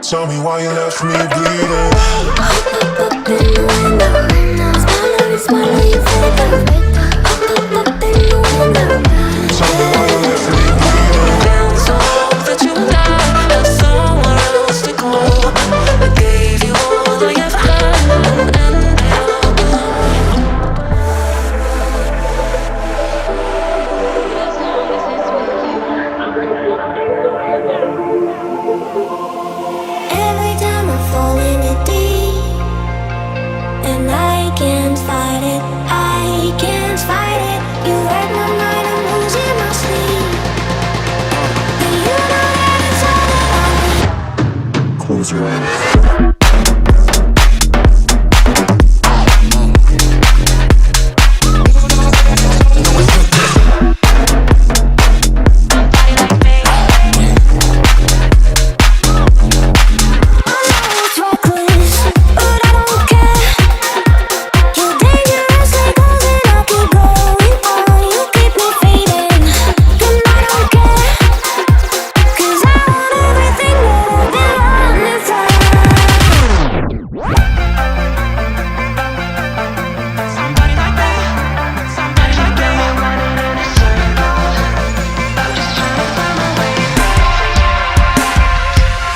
Tell me why you left me bleeding. Up in the window, smile, you fade away. Up in the window. Tell me why you left me bleeding. Down so that you died, have somewhere else to go. I gave you all I ever had, and ended up alone. As long as it's with you. Every time I fall in it deep, and I can't fight it, I can't fight it. You wreck my mind, I'm losing my sleep. And you know that it's all that I need. Close your eyes.